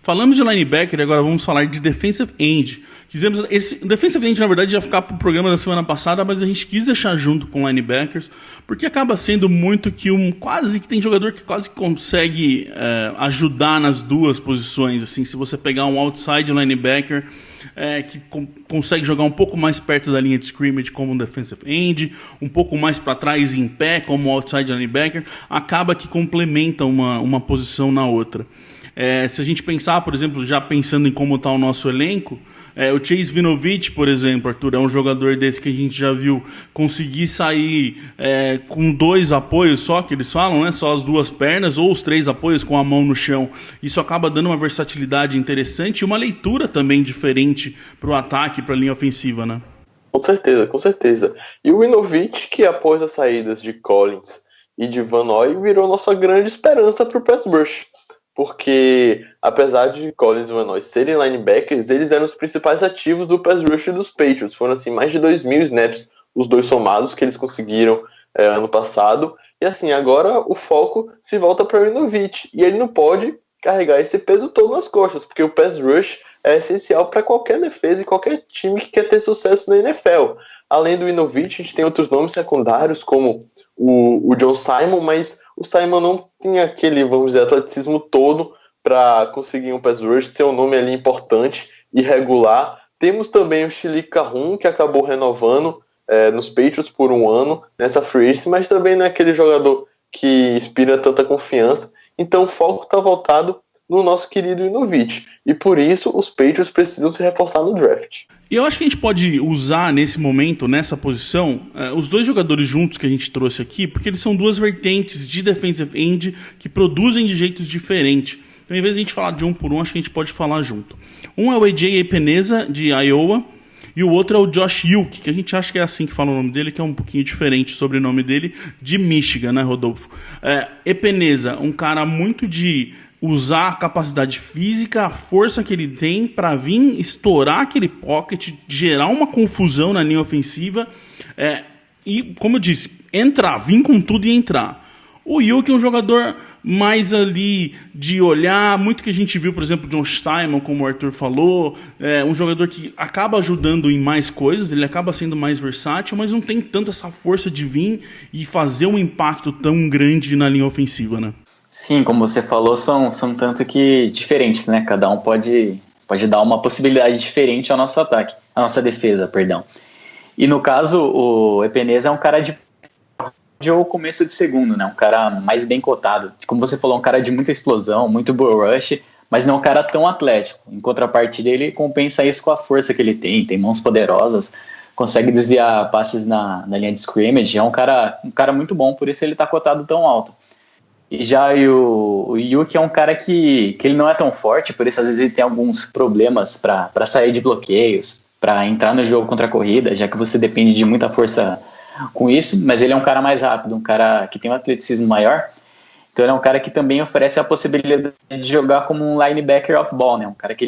Falamos de linebacker e agora vamos falar de defensive end. Esse defensive end, na verdade, ia ficar pro programa da semana passada, mas a gente quis deixar junto com linebackers, porque acaba sendo muito que quase que tem jogador que quase consegue ajudar nas duas posições. Assim, se você pegar um outside linebacker que consegue jogar um pouco mais perto da linha de scrimmage como um defensive end, um pouco mais para trás em pé como um outside linebacker, acaba que complementa uma posição na outra. Se a gente pensar, por exemplo, já pensando em como está o nosso elenco, o Chase Winovich, por exemplo, Arthur, é um jogador desse que a gente já viu conseguir sair com 2 apoios só, que eles falam, né? Só as 2 pernas, ou os 3 apoios com a mão no chão. Isso acaba dando uma versatilidade interessante e uma leitura também diferente para o ataque, para a linha ofensiva, né? Com certeza, com certeza. E o Winovich, que após as saídas de Collins e de Van Noy, virou nossa grande esperança para o pass rush. Porque, apesar de Collins e Van Noy serem linebackers, eles eram os principais ativos do pass rush dos Patriots. Foram assim, mais de 2.000 snaps, os dois somados, que eles conseguiram ano passado. E assim, agora o foco se volta para o Winovich. E ele não pode carregar esse peso todo nas costas, porque o pass rush é essencial para qualquer defesa e qualquer time que quer ter sucesso na NFL. Além do Winovich, a gente tem outros nomes secundários, como o John Simon, mas o Simon não tinha aquele, vamos dizer, atleticismo todo para conseguir um pass rush, ser um nome ali importante e regular. Temos também o Shilique Calhoun, que acabou renovando nos Patriots por 1 ano, nessa free agency, mas também não é aquele jogador que inspira tanta confiança. Então o foco está voltado no nosso querido Winovich. E por isso os Patriots precisam se reforçar no draft. E eu acho que a gente pode usar nesse momento, nessa posição, os 2 jogadores juntos que a gente trouxe aqui, porque eles são 2 vertentes de defensive end que produzem de jeitos diferentes. Então, em vez de a gente falar de um por um, acho que a gente pode falar junto. Um é o AJ Epenesa, de Iowa, e o outro é o Josh Uke, que a gente acha que é assim que fala o nome dele, que é um pouquinho diferente o sobrenome dele, de Michigan, né, Rodolfo? Epenesa, um cara muito de usar a capacidade física, a força que ele tem para vir estourar aquele pocket, gerar uma confusão na linha ofensiva e, como eu disse, vir com tudo e entrar. O Uke é um jogador mais ali de olhar, muito que a gente viu, por exemplo, John Simon, como o Arthur falou, um jogador que acaba ajudando em mais coisas, ele acaba sendo mais versátil, mas não tem tanto essa força de vir e fazer um impacto tão grande na linha ofensiva, né? Sim, como você falou, são tanto que diferentes, né? Cada um pode dar uma possibilidade diferente ao nosso ataque, à nossa defesa, perdão. E no caso, o Epenesa é um cara de ou começo de segundo, né? Um cara mais bem cotado. Como você falou, um cara de muita explosão, muito bull rush, mas não é um cara tão atlético. Em contrapartida, ele compensa isso com a força que ele tem mãos poderosas, consegue desviar passes na linha de scrimmage. É um cara muito bom, por isso ele está cotado tão alto. E já o Uke é um cara que ele não é tão forte, por isso às vezes ele tem alguns problemas para sair de bloqueios, para entrar no jogo contra a corrida, já que você depende de muita força com isso, mas ele é um cara mais rápido, um cara que tem um atleticismo maior, então ele é um cara que também oferece a possibilidade de jogar como um linebacker off-ball, né? Um cara que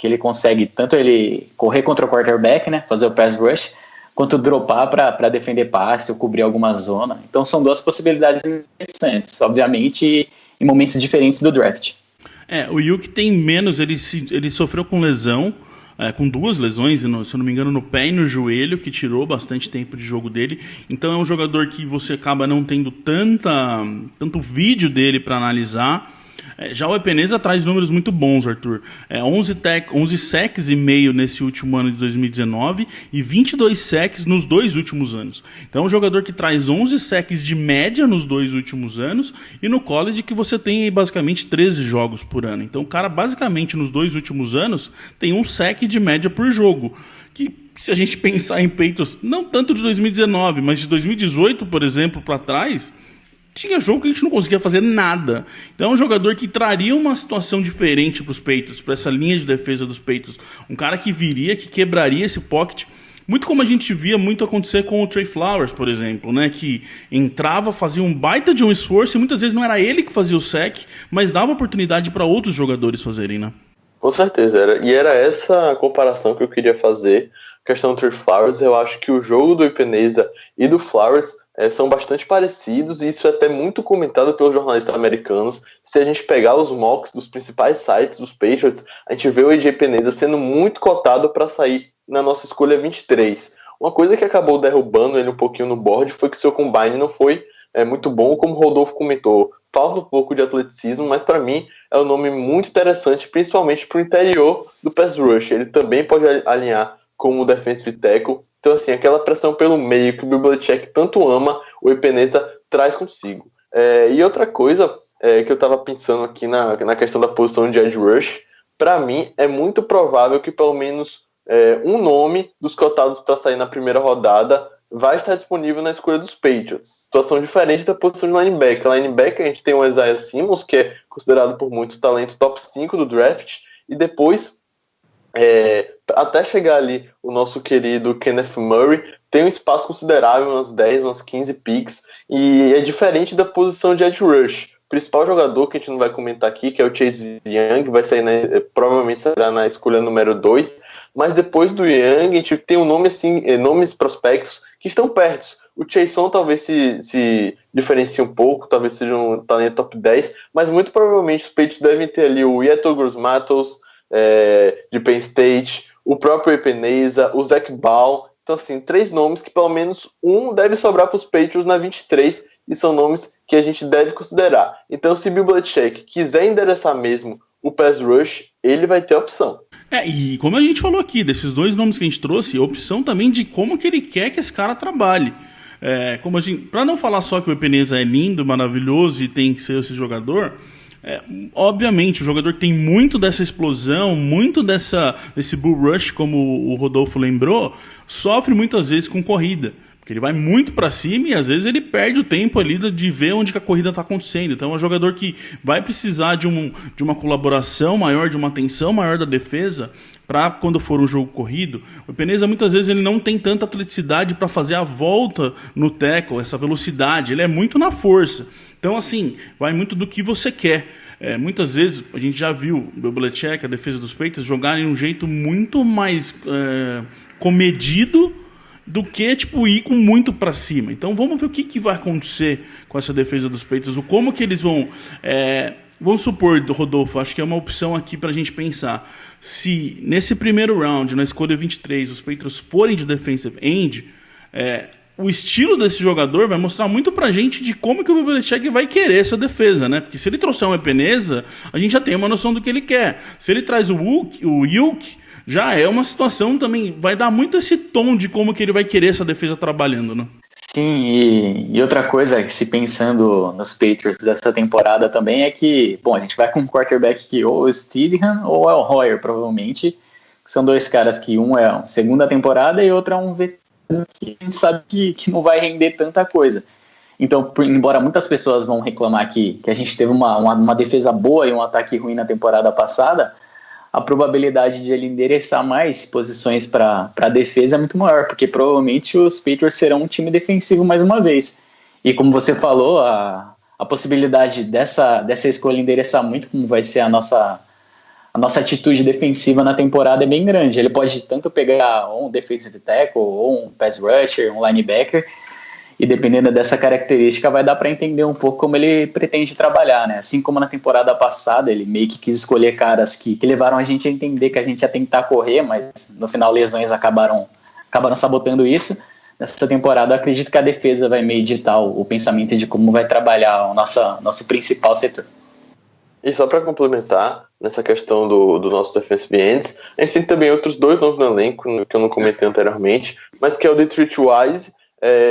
ele consegue tanto ele correr contra o quarterback, né? Fazer o pass rush, quanto dropar para defender passe ou cobrir alguma zona. Então são 2 possibilidades interessantes, obviamente em momentos diferentes do draft. O Uke tem menos, ele sofreu com lesão, com 2 lesões, se eu não me engano, no pé e no joelho, que tirou bastante tempo de jogo dele. Então é um jogador que você acaba não tendo tanto vídeo dele para analisar. Já o Epenesa traz números muito bons, Arthur. 11 sacks e meio nesse último ano de 2019 e 22 sacks nos 2 últimos anos. Então é um jogador que traz 11 sacks de média nos 2 últimos anos e no college que você tem aí basicamente 13 jogos por ano. Então o cara basicamente nos 2 últimos anos tem 1 sack de média por jogo. Que se a gente pensar em peitos, não tanto de 2019, mas de 2018, por exemplo, para trás, tinha jogo que a gente não conseguia fazer nada. Então é um jogador que traria uma situação diferente para os Patriots, para essa linha de defesa dos Patriots. Um cara que viria, que quebraria esse pocket, muito como a gente via muito acontecer com o Trey Flowers, por exemplo, né? Que entrava, fazia um baita de um esforço e muitas vezes não era ele que fazia o sack, mas dava oportunidade para outros jogadores fazerem, né? Com certeza, era essa a comparação que eu queria fazer. A questão do Trey Flowers, eu acho que o jogo do Epenesa e do Flowers são bastante parecidos, e isso é até muito comentado pelos jornalistas americanos. Se a gente pegar os mocks dos principais sites dos Patriots, a gente vê o AJ Peneza sendo muito cotado para sair na nossa escolha 23. Uma coisa que acabou derrubando ele um pouquinho no board foi que seu combine não foi muito bom, como o Rodolfo comentou. Falta um pouco de atleticismo, mas para mim é um nome muito interessante, principalmente para o interior do pass rush. Ele também pode alinhar como defensive tackle. Então, assim, aquela pressão pelo meio que o Bill Belichick tanto ama, o Epenesa traz consigo. E outra coisa que eu estava pensando aqui na questão da posição de edge rush, para mim é muito provável que pelo menos um nome dos cotados para sair na primeira rodada vai estar disponível na escolha dos Patriots. Situação diferente da posição de linebacker. Linebacker a gente tem o Isaiah Simmons, que é considerado por muitos talento top 5 do draft, e depois, até chegar ali o nosso querido Kenneth Murray, tem um espaço considerável, umas 10, umas 15 picks, e é diferente da posição de edge rush. O principal jogador que a gente não vai comentar aqui, que é o Chase Young, vai sair, provavelmente será na escolha número 2, mas depois do Young a gente tem um nome assim, nomes prospectos que estão perto. O Chason talvez se diferencie um pouco, talvez seja um talento top 10, mas muito provavelmente os Patriots devem ter ali o Yetur Gross-Matos, de Penn State, o próprio Epenesa, o Zach Baum. Então, assim, 3 nomes que pelo menos um deve sobrar para os Patriots na 23, e são nomes que a gente deve considerar. Então, se Bill Belichick quiser endereçar mesmo o pass rush, ele vai ter a opção. E como a gente falou aqui, desses 2 nomes que a gente trouxe, a opção também de como que ele quer que esse cara trabalhe. Para não falar só que o Epenesa é lindo, maravilhoso e tem que ser esse jogador, obviamente o jogador tem muito dessa explosão, muito desse bull rush, como o Rodolfo lembrou, sofre muitas vezes com corrida. Ele vai muito para cima e às vezes ele perde o tempo ali de ver onde que a corrida está acontecendo. Então é um jogador que vai precisar de uma colaboração maior, de uma atenção maior da defesa para quando for um jogo corrido. O Epenesa muitas vezes ele não tem tanta atleticidade para fazer a volta no tackle, essa velocidade. Ele é muito na força. Então assim, vai muito do que você quer. Muitas vezes a gente já viu o Belichick, a defesa dos Patriots, jogarem de um jeito muito mais comedido do que ir com muito para cima. Então vamos ver o que vai acontecer com essa defesa dos Patriots, como que eles vão... Vamos supor, Rodolfo, acho que é uma opção aqui para a gente pensar. Se nesse primeiro round, na escolha 23, os Patriots forem de defensive end, o estilo desse jogador vai mostrar muito pra gente de como que o Belichick vai querer essa defesa, né? Porque se ele trouxer um Epenesa, a gente já tem uma noção do que ele quer. Se ele traz o Yuki, já é uma situação também, vai dar muito esse tom de como que ele vai querer essa defesa trabalhando, né? Sim, e outra coisa, se pensando nos Patriots dessa temporada também, é que, a gente vai com um quarterback que ou é o Stidham ou é o Hoyer, provavelmente, que são 2 caras que um é a segunda temporada e outro é um veterano que a gente sabe que não vai render tanta coisa. Então, embora muitas pessoas vão reclamar que a gente teve uma defesa boa e um ataque ruim na temporada passada, a probabilidade de ele endereçar mais posições para a defesa é muito maior, porque provavelmente os Patriots serão um time defensivo mais uma vez. E como você falou, a possibilidade dessa escolha endereçar muito como vai ser a nossa atitude defensiva na temporada é bem grande. Ele pode tanto pegar um defensive tackle, ou um pass rusher, um linebacker, e dependendo dessa característica vai dar para entender um pouco como ele pretende trabalhar, né? Assim como na temporada passada ele meio que quis escolher caras que levaram a gente a entender que a gente ia tentar correr, mas no final lesões acabaram sabotando isso. Nessa temporada eu acredito que a defesa vai meio ditar o pensamento de como vai trabalhar o nosso principal setor. E só para complementar, nessa questão do nosso defensive ends, a gente tem também outros 2 nomes no elenco, que eu não comentei anteriormente, mas que é o Detroit Wise.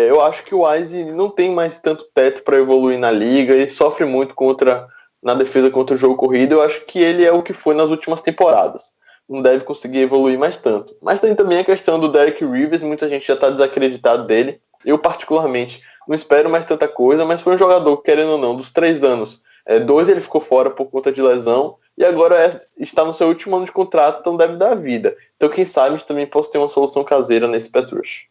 Eu acho que o Wise não tem mais tanto teto para evoluir na liga, ele sofre muito na defesa contra o jogo corrido. Eu acho que ele é o que foi nas últimas temporadas, não deve conseguir evoluir mais tanto. Mas tem também a questão do Derek Rivers, muita gente já está desacreditado dele. Eu particularmente não espero mais tanta coisa, mas foi um jogador, querendo ou não, dos 3 anos, 2 ele ficou fora por conta de lesão, e agora está no seu último ano de contrato, então deve dar vida. Então quem sabe a gente também possa ter uma solução caseira nesse pass rush.